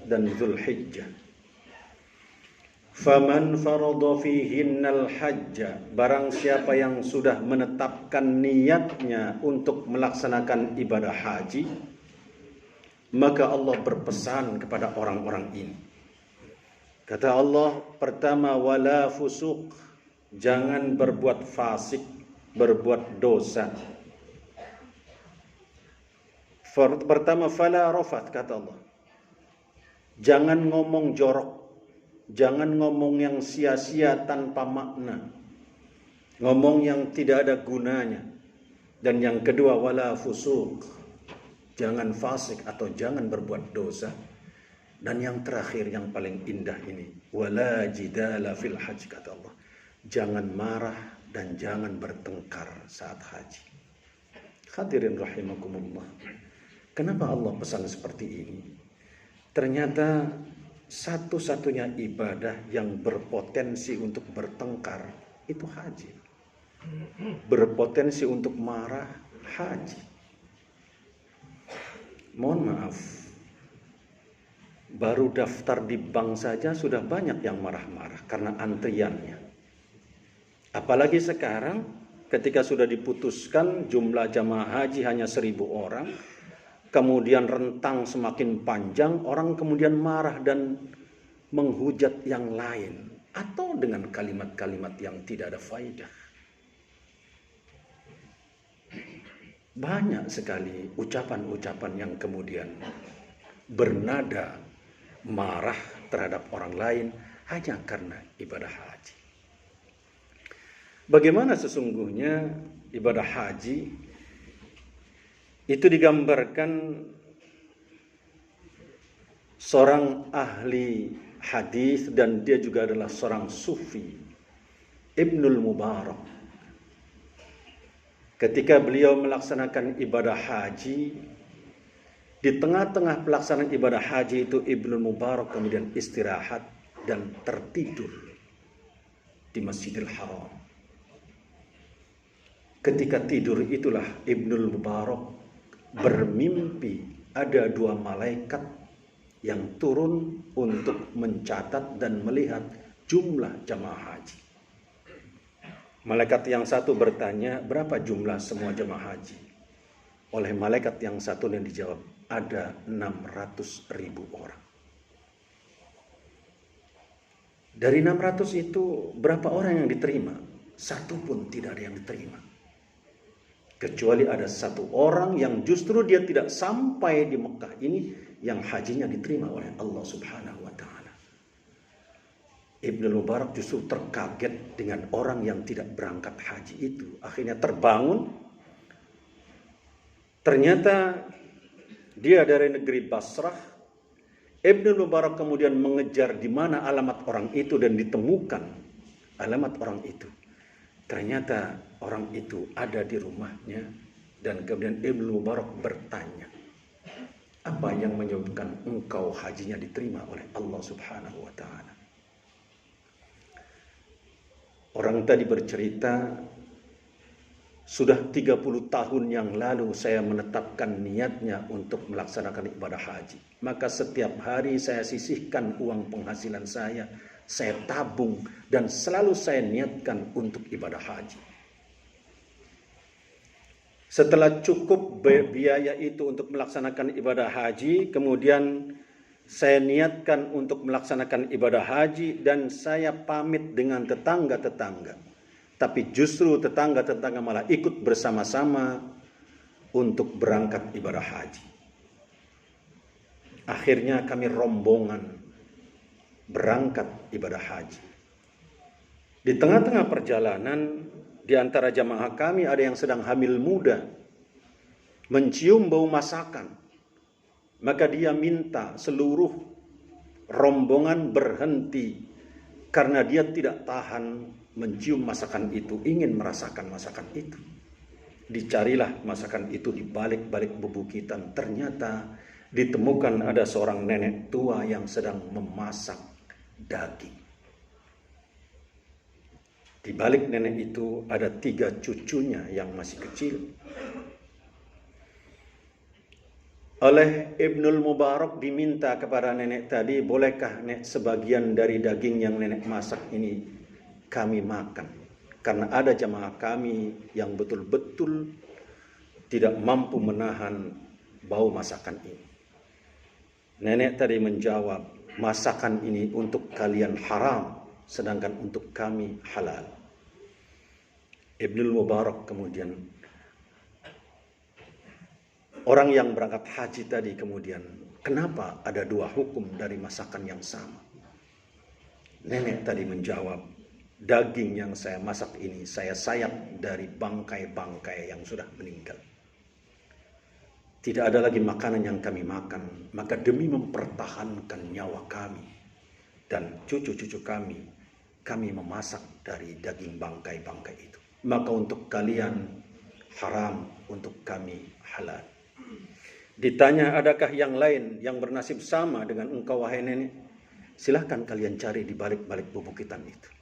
dan Zulhijjah. Faman farada fihinnal hajja, barang siapa yang sudah menetapkan niatnya untuk melaksanakan ibadah haji, maka Allah berpesan kepada orang-orang ini. Kata Allah, pertama, wala fusuq, jangan berbuat fasik, berbuat dosa. Pertama, fala rafat, kata Allah, jangan ngomong jorok, jangan ngomong yang sia-sia tanpa makna, ngomong yang tidak ada gunanya. Dan yang kedua, wala fusuq, jangan fasik atau jangan berbuat dosa. Dan yang terakhir, yang paling indah ini, wala jidala fil hajj, kata Allah, jangan marah dan jangan bertengkar saat haji. Hadirin rahimakumullah, kenapa Allah pesan seperti ini? Ternyata satu-satunya ibadah yang berpotensi untuk bertengkar itu haji. Berpotensi untuk marah, haji. Mohon maaf, baru daftar di bank saja sudah banyak yang marah-marah karena antriannya. Apalagi sekarang ketika sudah diputuskan jumlah jamaah haji hanya 1.000 orang, kemudian rentang semakin panjang, orang kemudian marah dan menghujat yang lain, atau dengan kalimat-kalimat yang tidak ada faedah. Banyak sekali ucapan-ucapan yang kemudian bernada marah terhadap orang lain hanya karena ibadah haji. Bagaimana sesungguhnya ibadah haji? Itu digambarkan seorang ahli hadis dan dia juga adalah seorang sufi, Ibnul Mubarak. Ketika beliau melaksanakan ibadah haji, di tengah-tengah pelaksanaan ibadah haji itu Ibnul Mubarak kemudian istirahat dan tertidur di Masjidil Haram. Ketika tidur itulah Ibnul Mubarak bermimpi ada 2 malaikat yang turun untuk mencatat dan melihat jumlah jamaah haji. Malaikat yang satu bertanya, berapa jumlah semua jamaah haji? Oleh malaikat yang satu yang dijawab, ada 600.000 orang. Dari 600 itu berapa orang yang diterima? Satu pun tidak ada yang diterima. Kecuali ada 1 orang yang justru dia tidak sampai di Mekah ini, yang hajinya diterima oleh Allah Subhanahu wa ta'ala. Ibnul Mubarak justru terkaget dengan orang yang tidak berangkat haji itu. Akhirnya terbangun. Ternyata dia dari negeri Basrah. Ibnul Mubarak kemudian mengejar di mana alamat orang itu dan ditemukan alamat orang itu. Ternyata orang itu ada di rumahnya dan kemudian Ibnul Mubarak bertanya, apa yang menyebabkan engkau hajinya diterima oleh Allah Subhanahu wa ta'ala? Orang tadi bercerita, sudah 30 tahun yang lalu saya menetapkan niatnya untuk melaksanakan ibadah haji. Maka setiap hari saya sisihkan uang penghasilan saya tabung dan selalu saya niatkan untuk ibadah haji. Setelah cukup biaya itu untuk melaksanakan ibadah haji, kemudian saya niatkan untuk melaksanakan ibadah haji dan saya pamit dengan tetangga-tetangga. Tapi justru tetangga-tetangga malah ikut bersama-sama untuk berangkat ibadah haji. Akhirnya kami rombongan berangkat ibadah haji. Di tengah-tengah perjalanan, di antara jamaah kami ada yang sedang hamil muda, mencium bau masakan. Maka dia minta seluruh rombongan berhenti karena dia tidak tahan mencium masakan itu, ingin merasakan masakan itu. Dicarilah masakan itu di balik-balik bebukitan. Ternyata ditemukan ada seorang nenek tua yang sedang memasak daging. Di balik nenek itu ada 3 cucunya yang masih kecil. Oleh Ibnul Mubarak diminta kepada nenek tadi, bolehkah nek sebagian dari daging yang nenek masak ini kami makan? Karena ada jamaah kami yang betul-betul tidak mampu menahan bau masakan ini. Nenek tadi menjawab, masakan ini untuk kalian haram, sedangkan untuk kami halal. Ibnul Mubarak kemudian, orang yang berangkat haji tadi kemudian, kenapa ada dua hukum dari masakan yang sama? Nenek tadi menjawab, daging yang saya masak ini saya sayat dari bangkai-bangkai yang sudah meninggal. Tidak ada lagi makanan yang kami makan, maka demi mempertahankan nyawa kami dan cucu-cucu kami memasak dari daging bangkai-bangkai itu. Maka untuk kalian haram, untuk kami halal. Ditanya, adakah yang lain yang bernasib sama dengan engkau wahai nenek? Silahkan kalian cari di balik-balik bubukitan itu.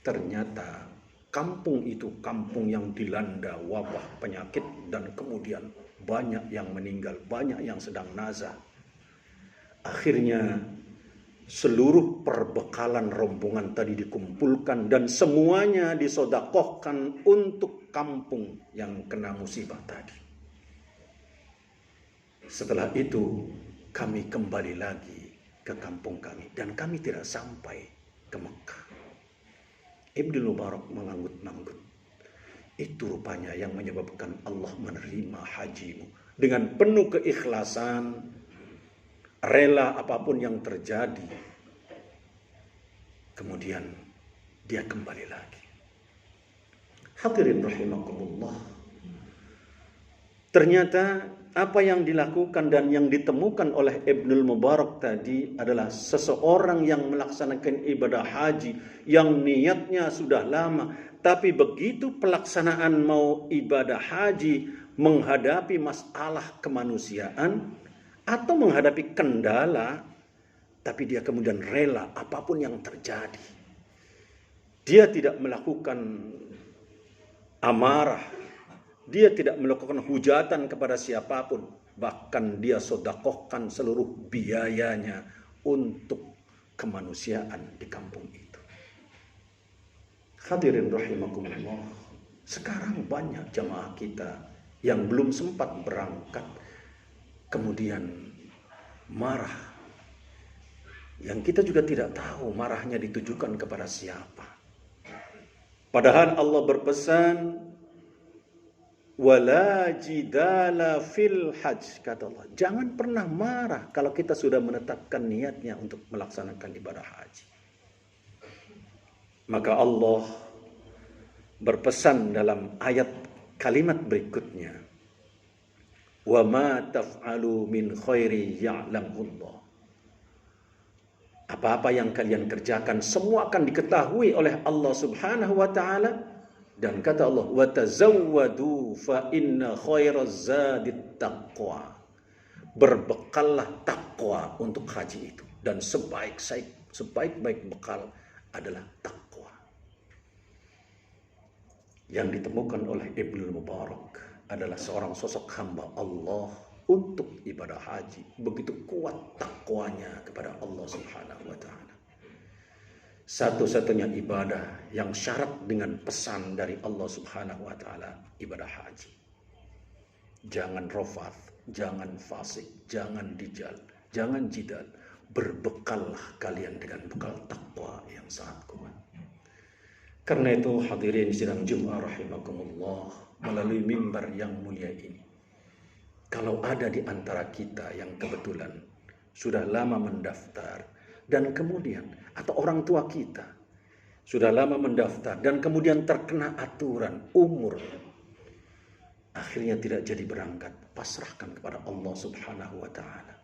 Ternyata kampung itu kampung yang dilanda wabah penyakit dan kemudian banyak yang meninggal, banyak yang sedang nazah. Akhirnya seluruh perbekalan rombongan tadi dikumpulkan dan semuanya disodakohkan untuk kampung yang kena musibah tadi. Setelah itu kami kembali lagi ke kampung kami dan kami tidak sampai ke Mekah. Ibnul Mubarak menganggut-anggut. Itu rupanya yang menyebabkan Allah menerima hajimu. Dengan penuh keikhlasan, rela apapun yang terjadi. Kemudian dia kembali lagi. Hadirin rahimakumullah. Ternyata apa yang dilakukan dan yang ditemukan oleh Ibnul Mubarak tadi adalah seseorang yang melaksanakan ibadah haji yang niatnya sudah lama. Tapi begitu pelaksanaan mau ibadah haji menghadapi masalah kemanusiaan atau menghadapi kendala, tapi dia kemudian rela apapun yang terjadi. Dia tidak melakukan amarah, dia tidak melakukan hujatan kepada siapapun, bahkan dia sodakohkan seluruh biayanya untuk kemanusiaan di kampung itu. Hadirin rahimakumullah, sekarang banyak jamaah kita yang belum sempat berangkat kemudian marah, yang kita juga tidak tahu marahnya ditujukan kepada siapa. Padahal Allah berpesan, wala jidala fil hajj, kata Allah, jangan pernah marah kalau kita sudah menetapkan niatnya untuk melaksanakan ibadah haji. Maka Allah berpesan dalam ayat kalimat berikutnya, wa ma taf'alu min khairi ya'lamullah. Apa-apa yang kalian kerjakan semua akan diketahui oleh Allah Subhanahu wa taala. Dan kata Allah, wa tazawwadu fa inna khairaz zadit taqwa. Berbekallah takwa untuk haji itu, dan sebaik-baik bekal adalah takwa. Yang ditemukan oleh Ibnul Mubarak adalah seorang sosok hamba Allah untuk ibadah haji. Begitu kuat takwanya kepada Allah Subhanahu wa ta'ala. Satu-satunya ibadah yang syarat dengan pesan dari Allah Subhanahu wa ta'ala, ibadah haji. Jangan rofath, jangan fasik, jangan dijal, jangan jidal. Berbekallah kalian dengan bekal takwa yang sangat kuat. Karena itu hadirin sidang Jumat rahimakumullah, melalui mimbar yang mulia ini, kalau ada di antara kita yang kebetulan sudah lama mendaftar dan kemudian, atau orang tua kita sudah lama mendaftar dan kemudian terkena aturan umur, akhirnya tidak jadi berangkat, pasrahkan kepada Allah Subhanahu wa ta'ala.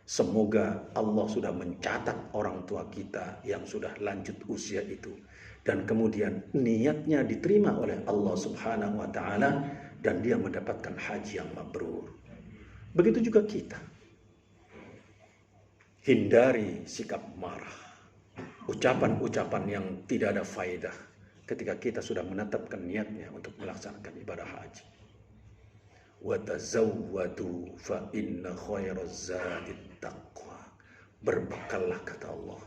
Semoga Allah sudah mencatat orang tua kita yang sudah lanjut usia itu, dan kemudian niatnya diterima oleh Allah Subhanahu wa ta'ala, dan dia mendapatkan haji yang mabrur. Begitu juga kita. Hindari sikap marah, ucapan-ucapan yang tidak ada faedah ketika kita sudah menetapkan niatnya untuk melaksanakan ibadah haji. wa tazawwadu fa inna khairaz zadit taqwa. Berbekallah, kata Allah,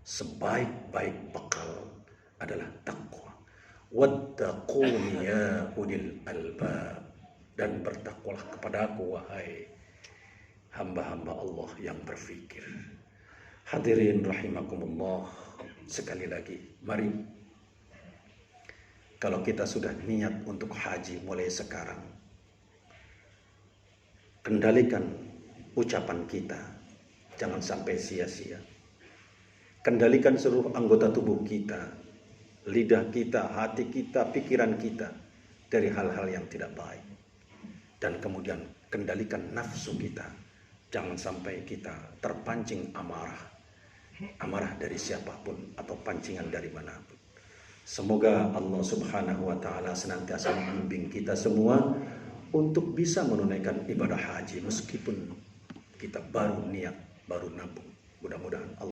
sebaik-baik bekal adalah takwa. Wattaquni ya ulil albab, dan bertakwalah kepadaku wahai hamba-hamba Allah yang berfikir. Hadirin rahimakumullah, sekali lagi, mari kalau kita sudah niat untuk haji mulai sekarang, kendalikan ucapan kita, jangan sampai sia-sia. Kendalikan seluruh anggota tubuh kita, lidah kita, hati kita, pikiran kita dari hal-hal yang tidak baik. Dan kemudian kendalikan nafsu kita, jangan sampai kita terpancing amarah dari siapapun atau pancingan dari manapun. Semoga Allah Subhanahu wa Ta'ala senantiasa membimbing kita semua untuk bisa menunaikan ibadah haji meskipun kita baru niat, baru nabung. Mudah-mudahan Allah